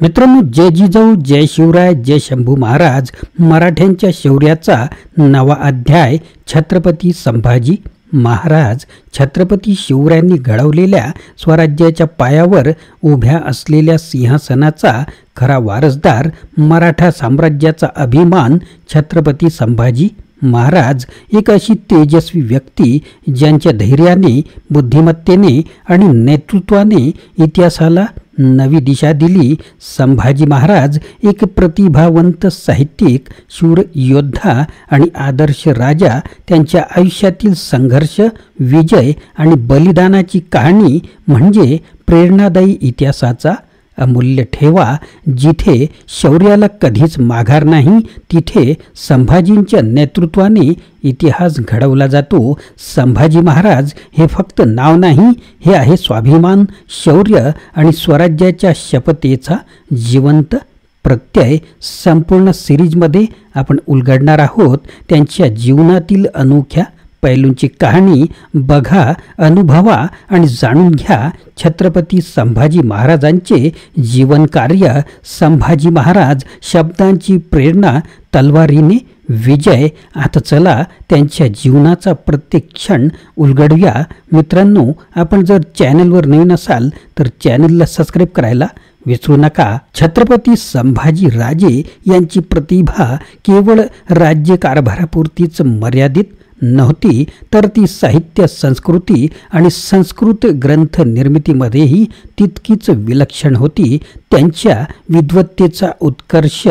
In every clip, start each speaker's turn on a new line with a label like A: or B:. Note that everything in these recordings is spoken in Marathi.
A: मित्रांनो, जय जिजाऊ, जय शिवराय, जय शंभू महाराज. मराठ्यांच्या शौर्याचा नवा अध्याय. छत्रपती संभाजी महाराज. छत्रपती शिवरायांनी घडवलेल्या स्वराज्याच्या पायावर उभ्या असलेल्या सिंहासनाचा खरा वारसदार, मराठा साम्राज्याचा अभिमान छत्रपती संभाजी महाराज. एक अशी तेजस्वी व्यक्ती ज्यांच्या धैर्याने, बुद्धिमत्तेने आणि नेतृत्वाने इतिहासाला नवी दिशा दिली. संभाजी महाराज एक प्रतिभावंत साहित्यिक, शूर योद्धा आणि आदर्श राजा. त्यांच्या आयुष्यातील संघर्ष, विजय आणि बलिदानाची कहाणी म्हणजे प्रेरणादायी इतिहासाचा अमूल्य ठेवा. जिथे शौर्याला कधीच माघार नाही, तिथे संभाजींच्या नेतृत्वाने इतिहास घडवला जातो. संभाजी महाराज हे फक्त नाव नाही, हे आहे स्वाभिमान, शौर्य आणि स्वराज्याच्या शपथेचा जिवंत प्रत्यय. संपूर्ण सिरीजमध्ये आपण उलगडणार आहोत त्यांच्या जीवनातील अनोख्या पैलूंची कहाणी. बघा, अनुभवा आणि जाणून घ्या छत्रपती संभाजी महाराजांचे जीवन कार्य. संभाजी महाराज शब्दांची प्रेरणा, तलवारीने विजय. आता चला त्यांच्या जीवनाचा प्रत्येक क्षण उलगडूया. मित्रांनो, आपण जर चॅनलवर नवीन असाल तर चॅनलला सबस्क्राईब करायला विसरू नका. छत्रपती संभाजी राजे यांची प्रतिभा केवळ राज्यकारभारापुरतीच मर्यादित नव्हती, तर ती साहित्य, संस्कृती आणि संस्कृत ग्रंथ निर्मितीमध्येही तितकीच विलक्षण होती. त्यांच्या विद्वत्तेचा उत्कर्ष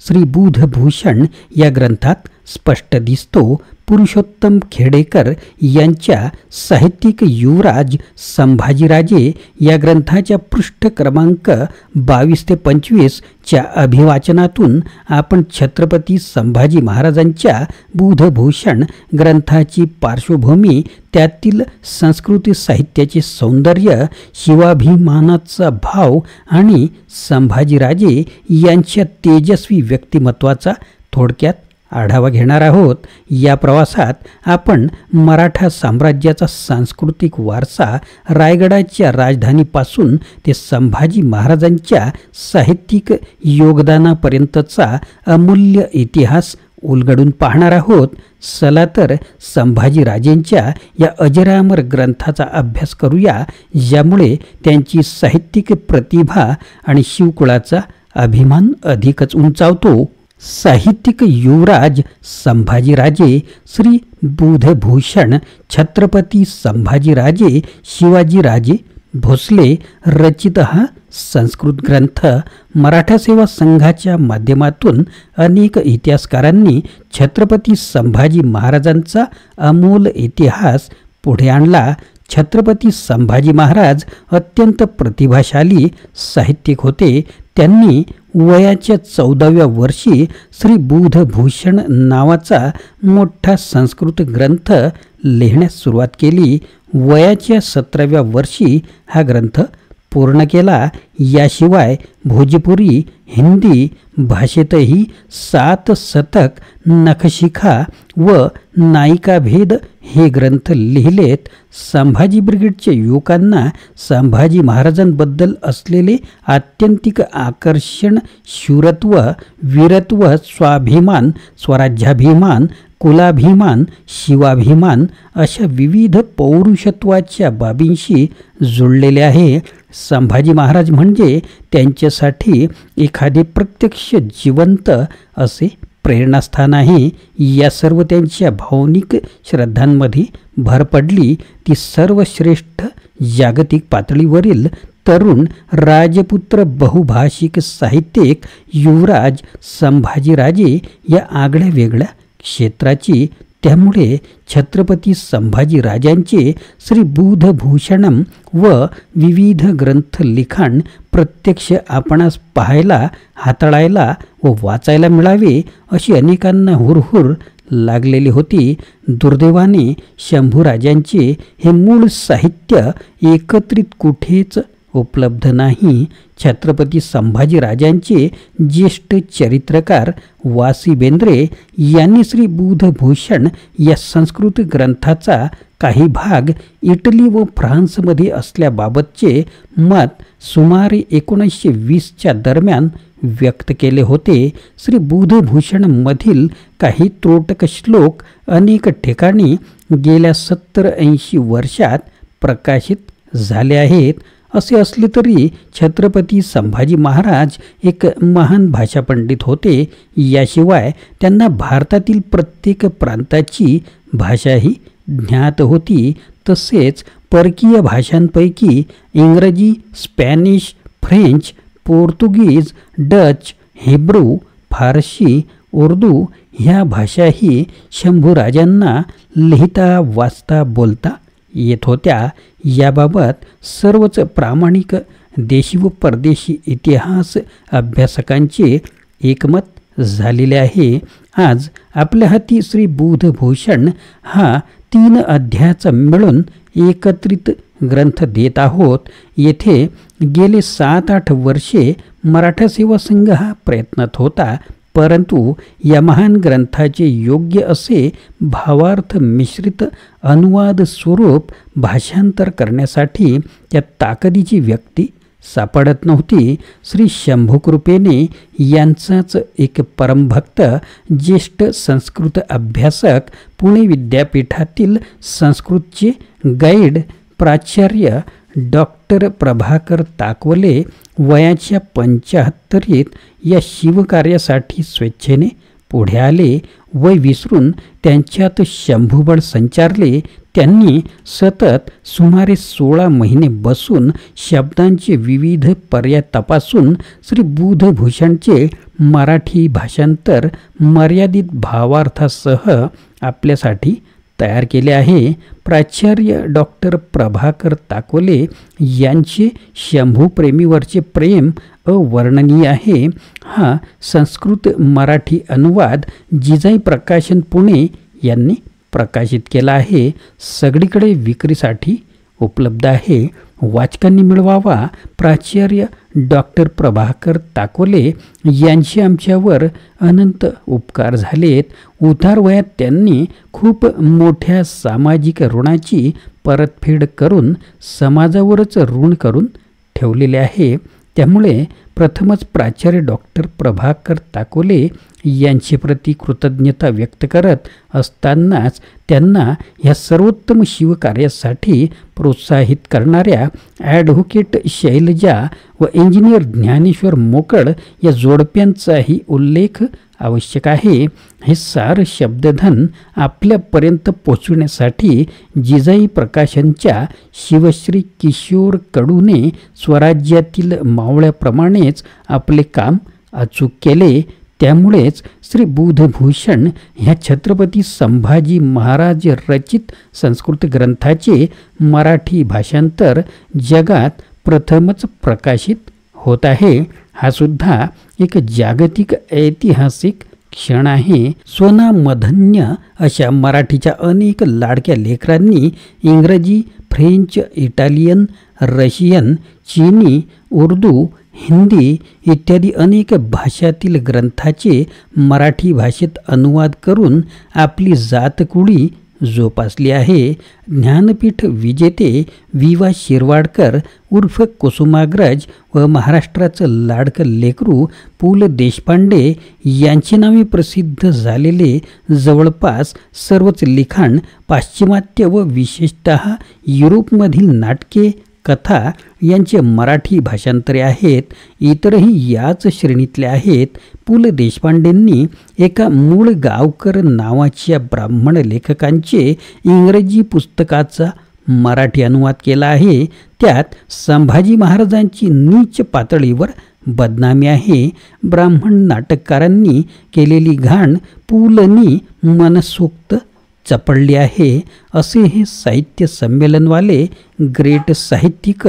A: श्री बुधभूषण या ग्रंथात स्पष्ट दिसतो. पुरुषोत्तम खेडेकर यांच्या साहित्यिक युवराज संभाजीराजे या ग्रंथाच्या पृष्ठ क्रमांक 22 ते 25 च्या अभिवाचनातून आपण छत्रपती संभाजी महाराजांच्या बुधभूषण ग्रंथाची पार्श्वभूमी, त्यातील संस्कृती साहित्याचे सौंदर्य, शिवाभिमानाचा भाव आणि संभाजीराजे यांच्या तेजस्वी व्यक्तिमत्वाचा थोडक्यात आढावा घेणार आहोत. या प्रवासात आपण मराठा साम्राज्याचा सांस्कृतिक वारसा, रायगडाच्या राजधानीपासून ते संभाजी महाराजांच्या साहित्यिक योगदानापर्यंतचा अमूल्य इतिहास उलगडून पाहणार आहोत. चला तर संभाजीराजेंच्या या अजरामर ग्रंथाचा अभ्यास करूया, ज्यामुळे त्यांची साहित्यिक प्रतिभा आणि शिवकुळाचा अभिमान अधिकच उंचावतो. साहित्यिक युवराज संभाजीराजे. श्री बुधभूषण छत्रपती संभाजीराजे शिवाजीराजे भोसले रचित हा संस्कृत ग्रंथ मराठा सेवा संघाच्या माध्यमातून अनेक इतिहासकारांनी छत्रपती संभाजी महाराजांचा अमोल इतिहास पुढे आणला. छत्रपती संभाजी महाराज अत्यंत प्रतिभाशाली साहित्यिक होते. त्यांनी वयाच्या 14व्या वर्षी श्री बुधभूषण नावाचा मोठा संस्कृत ग्रंथ लिहिण्यास सुरुवात केली. वयाच्या 17व्या वर्षी हा ग्रंथ पूर्ण केला. याशिवाय भोजपुरी, हिंदी भाषेतही 7 शतक, नखशिखा व नायिकाभेद हे ग्रंथ लिहिलेत. संभाजी ब्रिगेडच्या युवकांना संभाजी महाराजांबद्दल असलेले आत्यंतिक आकर्षण, शूरत्व, वीरत्व, स्वाभिमान, स्वराज्याभिमान, कुलाभिमान, शिवाभिमान अशा विविध पौरुषत्वाच्या बाबींशी जुळलेले आहे. संभाजी महाराज म्हणजे त्यांच्यासाठी एखादे प्रत्यक्ष जिवंत असे प्रेरणास्थान आहे. या सर्व त्यांच्या भावनिक श्रद्धांमध्ये भर पडली ती सर्वश्रेष्ठ जागतिक पातळीवरील तरुण राजपुत्र, बहुभाषिक साहित्यिक युवराज संभाजीराजे या आगळ्या वेगळ्या क्षेत्राची. त्यामुळे छत्रपती संभाजीराजांचे श्री बुधभूषणम व विविध ग्रंथ लिखाण प्रत्यक्ष आपणास पाहायला, हाताळायला व वाचायला मिळावे अशी अनेकांना हुरहुर लागलेली होती. दुर्दैवाने शंभूराजांचे हे मूळ साहित्य एकत्रित कुठेच उपलब्ध नाही. छत्रपती संभाजीराजांचे ज्येष्ठ चरित्रकार वासी बेंद्रे यांनी श्री बुधभूषण या संस्कृत ग्रंथाचा काही भाग इटली व फ्रान्समध्ये असल्याबाबतचे मत सुमारे 1920च्या दरम्यान व्यक्त केले होते. श्री बुधभूषणमधील काही त्रोटक श्लोक अनेक ठिकाणी गेल्या 70-80 वर्षात प्रकाशित झाले आहेत. असे असले तरी छत्रपती संभाजी महाराज एक महान भाषा पंडित होते. याशिवाय त्यांना भारतातील प्रत्येक प्रांताची भाषाही ज्ञात होती. तसेच परकीय भाषांपैकी इंग्रजी, स्पॅनिश, फ्रेंच, पोर्तुगीज, डच, हिब्रू, फारसी, उर्दू ह्या भाषाही शंभूराजांना लिहिता वाचता बोलता येत होत्या. याबाबत सर्वच प्रामाणिक देशी व परदेशी इतिहास अभ्यासकांचे एकमत झालेले आहे. आज आपल्या हाती श्री बुधभूषण हा 3 अध्यायाचा मिळून एकत्रित ग्रंथ देत आहोत. येथे गेले 7-8 वर्षे मराठा सेवा संघ हा प्रयत्नात होता, परंतु या महान ग्रंथाचे योग्य असे भावार्थ मिश्रित अनुवाद स्वरूप भाषांतर करण्यासाठी त्या ताकदीची व्यक्ती सापडत नव्हती. श्री शंभूकृपेने यांचाच एक परमभक्त ज्येष्ठ संस्कृत अभ्यासक, पुणे विद्यापीठातील संस्कृतचे गाईड प्राचार्य डॉक्टर प्रभाकर ताकवले वयाच्या 75रीत या शिवकार्यासाठी स्वेच्छेने पुढे आले. वय विसरून त्यांच्यात शंभूबळ संचारले. त्यांनी सतत सुमारे 16 महिने बसून शब्दांचे विविध पर्याय तपासून श्री बुधभूषणचे मराठी भाषांतर मर्यादित भावार्थासह आपल्यासाठी तयार केले आहे. प्राचार्य डॉक्टर प्रभाकर ताकोले यांचे शंभूप्रेमीवरचे प्रेम अवर्णनीय आहे. हा संस्कृत मराठी अनुवाद जिजाई प्रकाशन पुणे यांनी प्रकाशित केला आहे. सगळीकडे विक्रीसाठी उपलब्ध आहे. वाचकांनी मिळवावा. प्राचार्य डॉक्टर प्रभाकर ताकोले यांचे आमच्यावर अनंत उपकार झालेत. उतार वयात त्यांनी खूप मोठ्या सामाजिक ऋणाची परतफेड करून समाजावरच ऋण करून ठेवलेले आहे. त्यामुळे प्रथमच प्राचार्य डॉक्टर प्रभाकर ताकोले यांचे प्रति कृतज्ञता व्यक्त करत असतानाच त्यांना ह्या सर्वोत्तम शिवकार्यासाठी प्रोत्साहित करणाऱ्या ॲडव्होकेट शैलजा व इंजिनियर ज्ञानेश्वर मोकळ या जोडप्यांचाही उल्लेख आवश्यक आहे. हे सार शब्दधन आपल्यापर्यंत पोचविण्यासाठी जिजाई प्रकाशनच्या शिवश्री किशोर कडूने स्वराज्यातील मावळ्याप्रमाणेच आपले काम अचूक केले. त्यामुळेच श्री बुधभूषण ह्या छत्रपती संभाजी महाराज रचित संस्कृत ग्रंथाचे मराठी भाषांतर जगात प्रथमच प्रकाशित होत आहे. हा सुद्धा एक जागतिक ऐतिहासिक क्षण आहे. स्वनामधन्य अशा मराठीच्या अनेक लाडक्या लेकरांनी इंग्रजी, फ्रेंच, इटालियन, रशियन, चीनी, उर्दू, हिंदी इत्यादी अनेक भाषातील ग्रंथाचे मराठी भाषेत अनुवाद करून आपली जातकुळी जोपासली आहे. ज्ञानपीठ विजेते वि.वा. शिरवाडकर उर्फ कुसुमाग्रज व महाराष्ट्राचं लाडकं लेकरू पु ल देशपांडे यांची नावे प्रसिद्ध झालेले जवळपास सर्वच लिखाण पाश्चिमात्य व विशेषतः युरोपमधील नाटके, कथा यांचे मराठी भाषांतरे आहेत. इतरही याच श्रेणीतले आहेत. पु ल देशपांडेंनी एका मूळ गावकर नावाच्या ब्राह्मण लेखकांचे इंग्रजी पुस्तकाचा मराठी अनुवाद केला आहे. त्यात संभाजी महाराजांची नीच पातळीवर बदनामी आहे. ब्राह्मण नाटककारांनी केलेली घाण पुलंनी मनसोक्त चपळली आहे. असे हे साहित्य संमेलनवाले ग्रेट साहित्यिक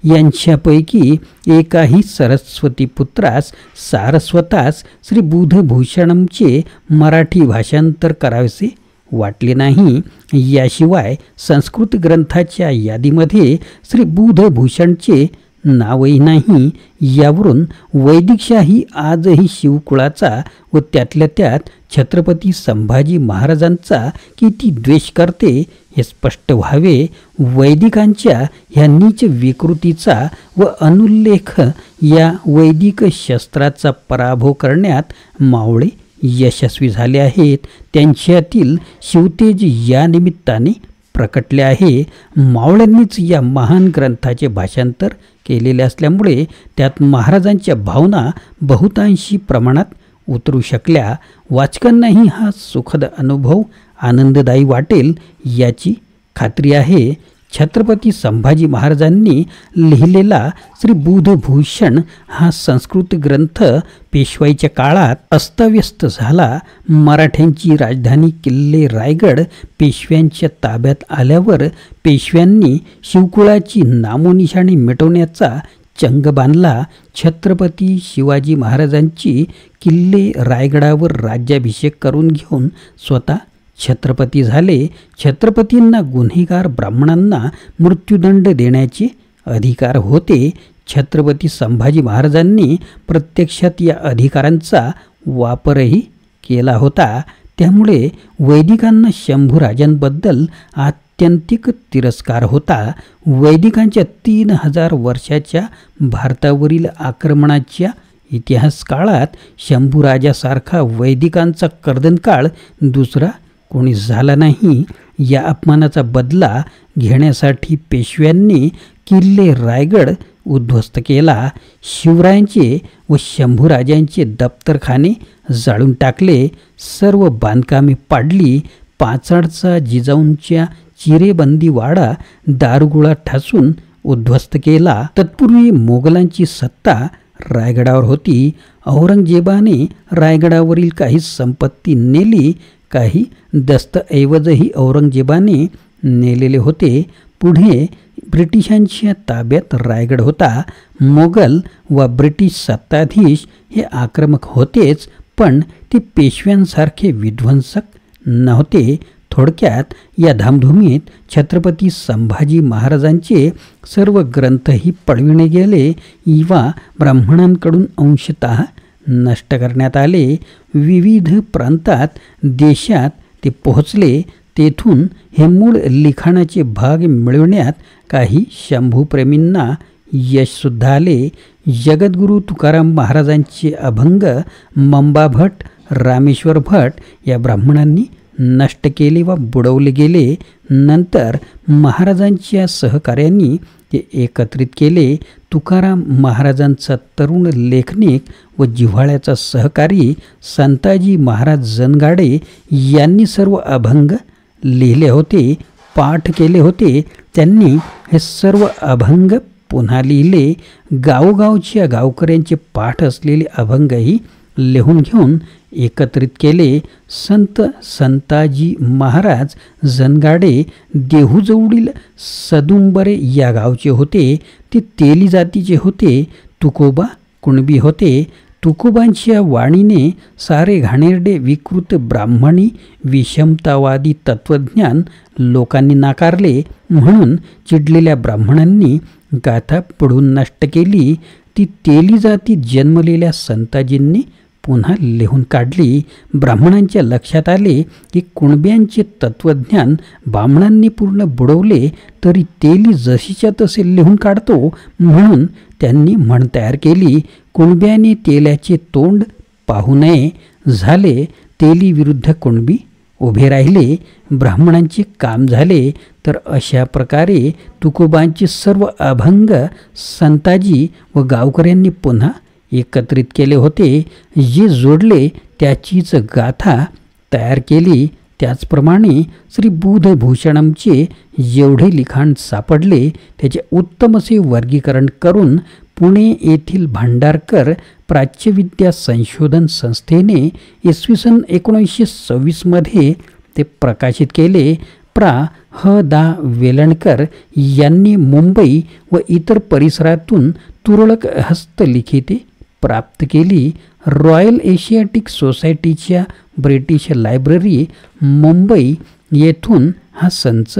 A: यांच्यापैकी एकाही सरस्वती पुत्रास सारस्वतास श्री बुधभूषणमचे मराठी भाषांतर करावेसे वाटले नाही. याशिवाय संस्कृत ग्रंथाच्या यादीमध्ये श्री बुधभूषणचे नावही नाही. यावरून वैदिकशाही आजही शिवकुळाचा व त्यातल्या त्यात छत्रपती संभाजी महाराजांचा किती द्वेष करते हे स्पष्ट व्हावे. वैदिकांच्या ह्या नीच विकृतीचा व अनुल्लेख या वैदिक शस्त्राचा पराभव करण्यात मावळे यशस्वी झाले आहेत. त्यांच्यातील शिवतेज या निमित्ताने प्रकटले आहे. मावळ्यांनीच या महान ग्रंथाचे भाषांतर केलेले असल्यामुळे त्यात महाराजांच्या भावना बहुतांशी प्रमाणात उतरू शकल्या. वाचकांनाही हा सुखद अनुभव आनंददायी वाटेल याची खात्री आहे. छत्रपती संभाजी महाराजांनी लिहिलेला श्री बुधभूषण हा संस्कृत ग्रंथ पेशवाईच्या काळात अस्ताव्यस्त झाला. मराठ्यांची राजधानी किल्ले रायगड पेशव्यांच्या ताब्यात आल्यावर पेशव्यांनी शिवकुळाची नामोनिशाणी मिटवण्याचा चंग बांधला. छत्रपती शिवाजी महाराजांची किल्ले रायगडावर राज्याभिषेक करून घेऊन स्वतः छत्रपती झाले. छत्रपतींना गुन्हेगार ब्राह्मणांना मृत्यूदंड देण्याचे अधिकार होते. छत्रपती संभाजी महाराजांनी प्रत्यक्षात या अधिकारांचा वापरही केला होता. त्यामुळे वैदिकांना शंभूराजांबद्दल आत्यंतिक तिरस्कार होता. वैदिकांच्या 3000 वर्षाच्या भारतावरील आक्रमणाच्या इतिहास काळात शंभूराजासारखा वैदिकांचा कर्दनकाळ दुसरा कोणी झाला नाही. या अपमानाचा बदला घेण्यासाठी पेशव्यांनी किल्ले रायगड उद्ध्वस्त केला. शिवरायांचे व शंभूराजांचे दप्तरखाने जाळून टाकले. सर्व बांधकामे पाडली. पाचाडचा जिजाऊंच्या चिरेबंदी वाडा दारुगोळा ठासून उद्ध्वस्त केला. तत्पूर्वी मोगलांची सत्ता रायगडावर होती. औरंगजेबाने रायगडावरील काही संपत्ती नेली. काही दस्तऐवजही औरंगजेबाने नेलेले होते. पुढे ब्रिटिशांच्या ताब्यात रायगड होता. मोगल व ब्रिटिश सत्ताधीश हे आक्रमक होतेच, पण ते पेशव्यांसारखे विध्वंसक नव्हते. थोडक्यात या धामधुमीत छत्रपती संभाजी महाराजांचे सर्व ग्रंथही पळविणे गेले वा ब्राह्मणांकडून अंशतः नष्ट करण्यात आले. विविध प्रांतात देशात ते पोहोचले. तेथून हे मूळ लिखाणाचे भाग मिळवण्यात काही शंभूप्रेमींना यशसुद्धा आले. जगद्गुरू तुकाराम महाराजांचे अभंग मंबा भट, रामेश्वर भट या ब्राह्मणांनी नष्ट केले व बुडवले गेले. नंतर महाराजांच्या सहकार्यांनी ते एकत्रित केले. तुकाराम महाराजांचा तरुण लेखनिक व जिव्हाळ्याचा सहकारी संताजी महाराज जनगाडे यांनी सर्व अभंग लिहिले होते, पाठ केले होते. त्यांनी हे सर्व अभंग पुन्हा लिहिले. गावोगावच्या गावकऱ्यांचे पाठ असलेले अभंगही लिहून घेऊन एकत्रित केले. संताजी महाराज जनगाडे देहूजवळील सदुंबरे या गावचे होते. ते तेली जातीचे होते. तुकोबा कुणबी होते. तुकोबांच्या वाणीने सारे घाणेरडे विकृत ब्राह्मणी विषमतावादी तत्त्वज्ञान लोकांनी नाकारले. म्हणून चिडलेल्या ब्राह्मणांनी गाथा पडून नष्ट केली. ती तेली जातीत जन्मलेल्या संताजींनी पुन्हा लिहून काढली. ब्राह्मणांच्या लक्षात आले की कुणब्यांचे तत्त्वज्ञान बामणांनी पूर्ण बुडवले तरी तेली जशीच्या तसे लिहून काढतो. म्हणून त्यांनी म्हण तयार केली, कुणब्याने तेल्याचे तोंड पाहू नये. झाले तेली विरुद्ध कुणबी उभे राहिले. ब्राह्मणांचे काम झाले. तर अशा प्रकारे तुकोबांचे सर्व अभंग संताजी व गावकऱ्यांनी पुन्हा एकत्रित केले होते. जे जोडले त्याचीच गाथा तयार केली. त्याचप्रमाणे श्री बुधभूषणमचे जेवढे लिखाण सापडले त्याचे उत्तम असे वर्गीकरण करून पुणे येथील भांडारकर प्राच्यविद्या संशोधन संस्थेने इसवी 1926 मध्ये ते प्रकाशित केले. ह. दा. वेलणकर यांनी मुंबई व इतर परिसरातून तुरळक हस्तलिखिते प्राप्त केली. रॉयल एशियाटिक सोसायटीच्या ब्रिटिश लायब्ररी मुंबई येथून हा संच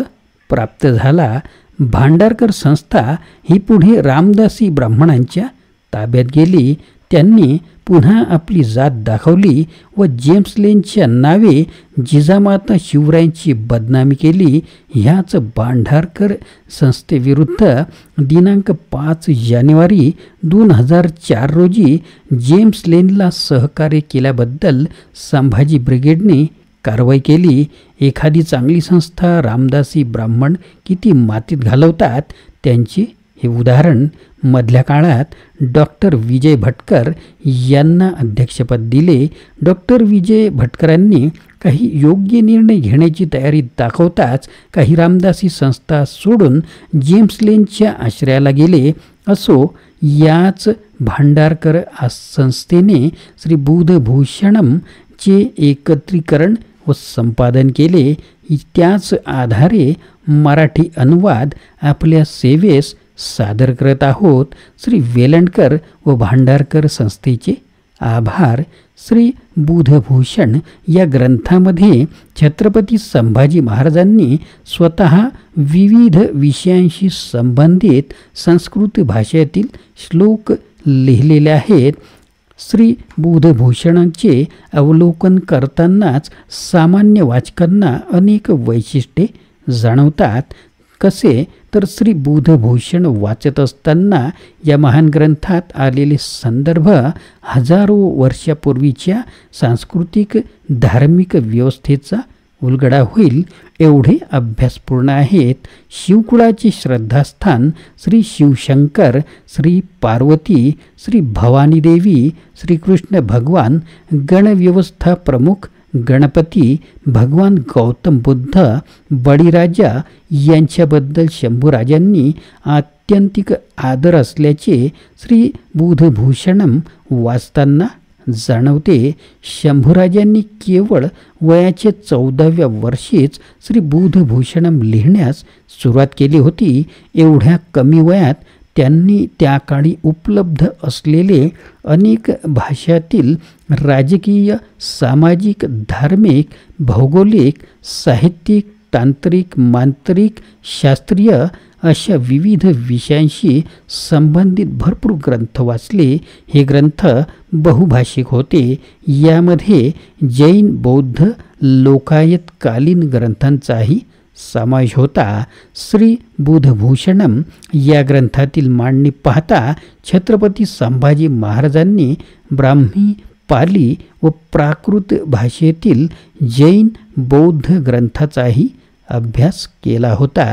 A: प्राप्त झाला. भांडारकर संस्था ही पुढे रामदासी ब्राह्मणांच्या ताब्यात गेली. त्यांनी पुन्हा आपली जात दाखवली व जेम्स लेनच्या नावे जिजामाता शिवरायांची बदनामी केली. ह्याच भांडारकर संस्थेविरुद्ध दिनांक 5 जानेवारी 2004 रोजी जेम्स लेनला सहकार्य केल्याबद्दल संभाजी ब्रिगेडने कारवाई केली. एखादी चांगली संस्था रामदासी ब्राह्मण किती मातीत घालवतात त्यांचे हे उदाहरण. मधल्या काळात डॉक्टर विजय भटकर यांना अध्यक्षपद दिले. डॉक्टर विजय भटकरांनी काही योग्य निर्णय घेण्याची तयारी दाखवताच काही रामदासी संस्था सोडून जेम्स लेनच्या आश्रयाला गेले. असो, याच भांडारकर संस्थेने श्री बुधभूषणमचे एकत्रीकरण व संपादन केले. त्याच आधारे मराठी अनुवाद आपल्या सेवेस सादर करत आहोत. श्री वेलणकर व भांडारकर संस्थेचे आभार. श्री बुधभूषण या ग्रंथामध्ये छत्रपती संभाजी महाराजांनी स्वतः विविध विषयांशी संबंधित संस्कृत भाषेतील श्लोक लिहिलेले आहेत. श्री बुधभूषणांचे अवलोकन करतानाच सामान्य वाचकांना अनेक वैशिष्ट्ये जाणवतात. कसे तर श्री बुधभूषण वाचत असताना या महान ग्रंथात आलेले संदर्भ हजारो वर्षापूर्वीच्या सांस्कृतिक धार्मिक व्यवस्थेचा उलगडा होईल एवढे अभ्यासपूर्ण आहेत. शिवकुळाचे श्रद्धास्थान श्री शिवशंकर, श्री पार्वती, श्री भवानी देवी, श्रीकृष्ण भगवान, गणव्यवस्था प्रमुख गणपती, भगवान गौतम बुद्ध, बळीराजा यांच्याबद्दल शंभूराजांनी आत्यंतिक आदर असल्याचे श्री बुधभूषणम वाचताना जाणवते. शंभूराजांनी केवळ वयाच्या 14व्या वर्षीच श्री बुधभूषणम लिहिण्यास सुरुवात केली होती. एवढ्या कमी वयात त्यांनी त्या काळी उपलब्ध असलेले अनेक भाषातील राजकीय, सामाजिक, धार्मिक, भौगोलिक, साहित्यिक, तांत्रिक, मांत्रिक, शास्त्रीय अशा विविध विषयांशी संबंधित भरपूर ग्रंथ वाचले. हे ग्रंथ बहुभाषिक होते. यामध्ये जैन, बौद्ध, लोकायतकालीन ग्रंथांचाही समावेश होता. श्री बुधभूषणम या ग्रंथातील मांडणी पाहता छत्रपती संभाजी महाराजांनी ब्राह्मी, पाली व प्राकृत भाषेतील जैन, बौद्ध ग्रंथाचाही अभ्यास केला होता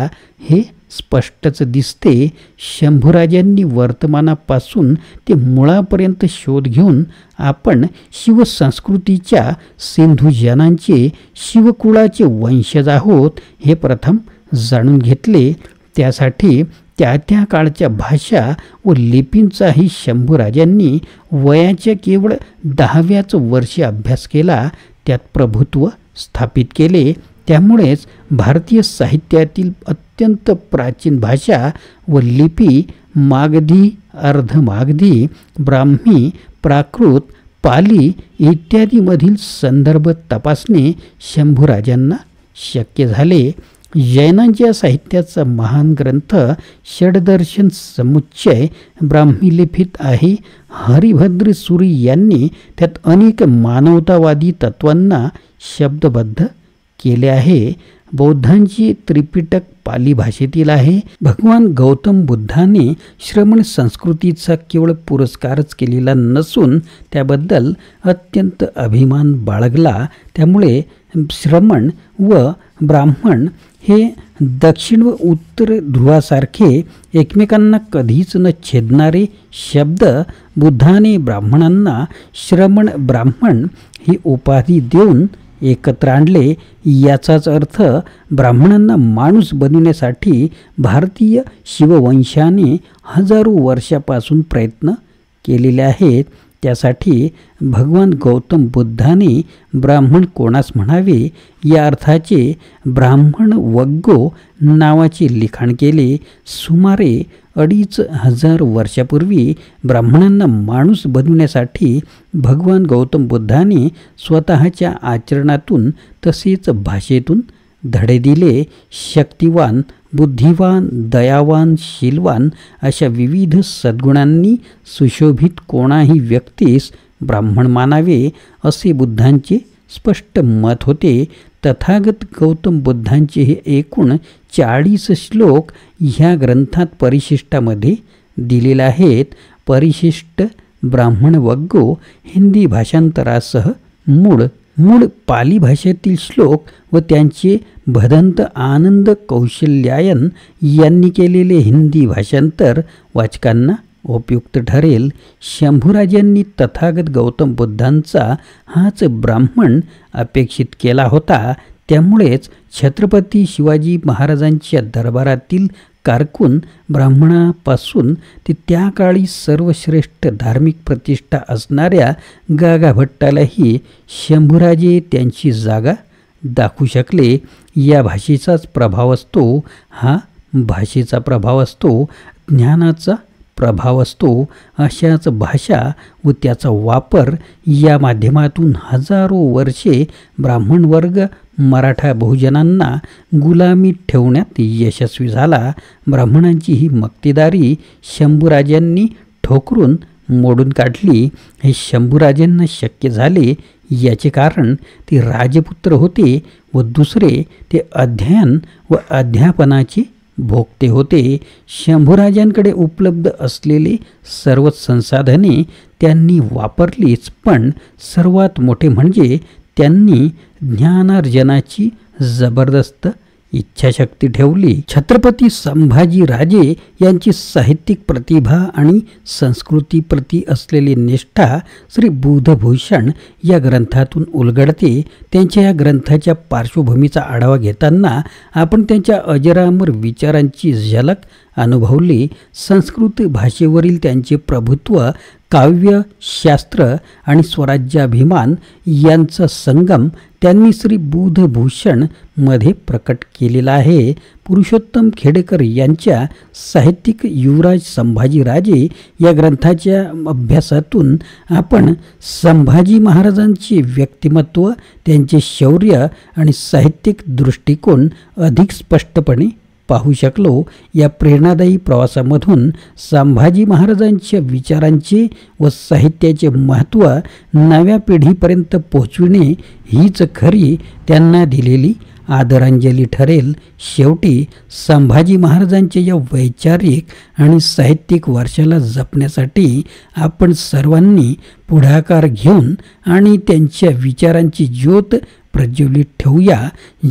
A: हे स्पष्टच दिसते. शंभूराजांनी वर्तमानापासून ते मुळापर्यंत शोध घेऊन आपण शिवसंस्कृतीच्या सिंधुजनांचे, शिवकुळाचे वंशज आहोत हे प्रथम जाणून घेतले. त्यासाठी त्या काळच्या भाषा व लिपींचाही शंभूराजांनी वयाच्या केवळ 10व्याच वर्षी अभ्यास केला. त्यात प्रभुत्व स्थापित केले. त्यामुळेच भारतीय साहित्यातील अत्यंत प्राचीन भाषा व लिपी मागधी, अर्धमागधी, ब्राह्मी, प्राकृत, पाली इत्यादीमधील संदर्भ तपासणे शंभूराजांना शक्य झाले. जैनांच्या साहित्याचा महान ग्रंथ षडदर्शन समुच्चय ब्राह्मी लिपीत आहे. हरिभद्र सुरी यांनी त्यात अनेक मानवतावादी तत्वांना शब्दबद्ध केले आहे. बौद्धांची त्रिपिटक पाली भाषेतील आहे. भगवान गौतम बुद्धाने श्रमण संस्कृतीचा केवळ पुरस्कारच केलेला नसून त्याबद्दल अत्यंत अभिमान बाळगला. त्यामुळे श्रमण व ब्राह्मण हे दक्षिण व उत्तर ध्रुवासारखे एकमेकांना कधीच न छेदणारे शब्द बुद्धाने ब्राह्मणांना श्रमण ब्राह्मण ही उपाधी देऊन एकत्र आणले. याचाच अर्थ ब्राह्मणांना माणूस बनविण्यासाठी भारतीय शिववंशाने हजारो वर्षापासून प्रयत्न केलेले आहेत. त्यासाठी भगवान गौतम बुद्धाने ब्राह्मण कोणास म्हणावे या अर्थाचे ब्राह्मण वग्गो नावाचे लिखाण केले. सुमारे 2500 वर्षापूर्वी ब्राह्मणांना माणूस बनवण्यासाठी भगवान गौतम बुद्धाने स्वतःच्या आचरणातून तसेच भाषेतून धडे दिले. शक्तिवान बुद्धिवान, दयावान, शीलवान अशा विविध सद्गुणांनी सुशोभित कोणाही व्यक्तीस ब्राह्मण मानावे असे बुद्धांचे स्पष्ट मत होते. तथागत गौतम बुद्धांचे हे एकूण 40 श्लोक ह्या ग्रंथात परिशिष्टामध्ये दिलेले आहेत. परिशिष्ट ब्राह्मण वग्गो हिंदी भाषांतरासह मूळ पाली भाषेतील श्लोक व त्यांचे भदंत आनंद कौशल्यायन यांनी केलेले हिंदी भाषांतर वाचकांना उपयुक्त ठरेल. शंभूराजांनी तथागत गौतम बुद्धांचा हाच ब्राह्मण अपेक्षित केला होता. त्यामुळेच छत्रपती शिवाजी महाराजांच्या दरबारातील कारकून ब्राह्मणापासून ते त्या काळी सर्वश्रेष्ठ धार्मिक प्रतिष्ठा असणाऱ्या गागाभट्टालाही शंभूराजे त्यांची जागा दाखवू शकले. या भाषेचाच प्रभाव असतो, हा भाषेचा प्रभाव असतो, ज्ञानाचा प्रभाव असतो. अशाच भाषा व त्याचा वापर या माध्यमातून हजारो वर्षे ब्राह्मण वर्ग मराठा बहुजनांना गुलामीत ठेवण्यात यशस्वी झाला. ब्राह्मणांची ही मक्तेदारी शंभूराजांनी ठोकरून मोडून काढली. हे शंभूराजांना शक्य झाले याचे कारण ते राजपुत्र होते व दुसरे ते अध्ययन व अध्यापनाचे भोगते होते. शंभूराजांकडे उपलब्ध असलेले सर्व संसाधने त्यांनी वापरलीच, पण सर्वात मोठे म्हणजे त्यांनी ज्ञानार्जनाची जबरदस्त इच्छाशक्ती ठेवली. छत्रपती संभाजी राजे यांची साहित्यिक प्रतिभा आणि संस्कृतीप्रती असलेली निष्ठा श्री बुधभूषण या ग्रंथातून उलगडते. त्यांच्या या ग्रंथाच्या पार्श्वभूमीचा आढावा घेताना आपण त्यांच्या अजरामर विचारांची झलक अनुभवली. संस्कृत भाषेवरील त्यांचे प्रभुत्व, काव्य, शास्त्र आणि स्वराज्याभिमान यांचा संगम त्यांनी श्री बुधभूषण मध्ये प्रकट केलेला आहे. पुरुषोत्तम खेडेकर यांच्या साहित्यिक युवराज संभाजीराजे या ग्रंथाच्या अभ्यासातून आपण संभाजी महाराजांचे व्यक्तिमत्व, त्यांचे शौर्य आणि साहित्यिक दृष्टिकोन अधिक स्पष्टपणे पाहू शकलो. या प्रेरणादायी प्रवासामधून संभाजी महाराजांच्या विचारांचे व साहित्याचे महत्त्व नव्या पिढीपर्यंत पोहोचविणे हीच खरी त्यांना दिलेली आदरांजली ठरेल. शेवटी संभाजी महाराजांच्या या वैचारिक आणि साहित्यिक वारशाला जपण्यासाठी आपण सर्वांनी पुढाकार घेऊन आणि त्यांच्या विचारांची ज्योत प्रज्वलित ठेवूया.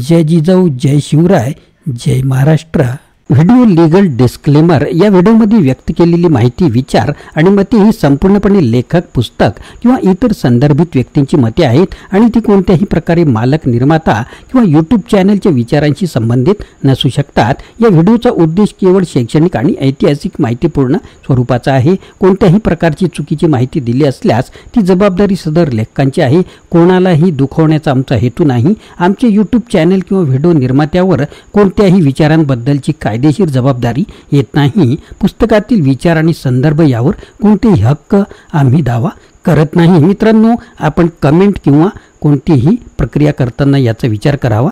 A: जय जिजाऊ, जय शिवराय, जय महाराष्ट्र. Video legal disclaimer. या व्हिडिओमध्ये व्यक्त केलेली माहिती, विचार आणि मते ही संपूर्णपणे लेखक, पुस्तक किंवा इतर संदर्भित व्यक्तींची मते आहेत आणि ती कोणत्याही प्रकारे मालक, निर्माता किंवा यूट्यूब चॅनलच्या विचारांशी संबंधित नसू शकतात. या व्हिडिओचा उद्देश केवळ शैक्षणिक आणि ऐतिहासिक माहितीपूर्ण स्वरूपाचा आहे. कोणत्याही प्रकारची चुकीची माहिती दिली असल्यास ती जबाबदारी सदर लेखकांची आहे. कोणालाही दुखवण्याचा आमचा हेतू नाही. आमचे यूट्यूब चॅनल किंवा व्हिडिओ निर्मात्यावर कोणत्याही विचारांबद्दलची कायदेशीर जबाबदारी येत नाही. पुस्तकातील विचार आणि संदर्भ यावर कोणतेही हक्क आम्ही दावा करत नाही. मित्रांनो, आपण कमेंट किंवा कोणतीही प्रक्रिया करताना याचा विचार करावा.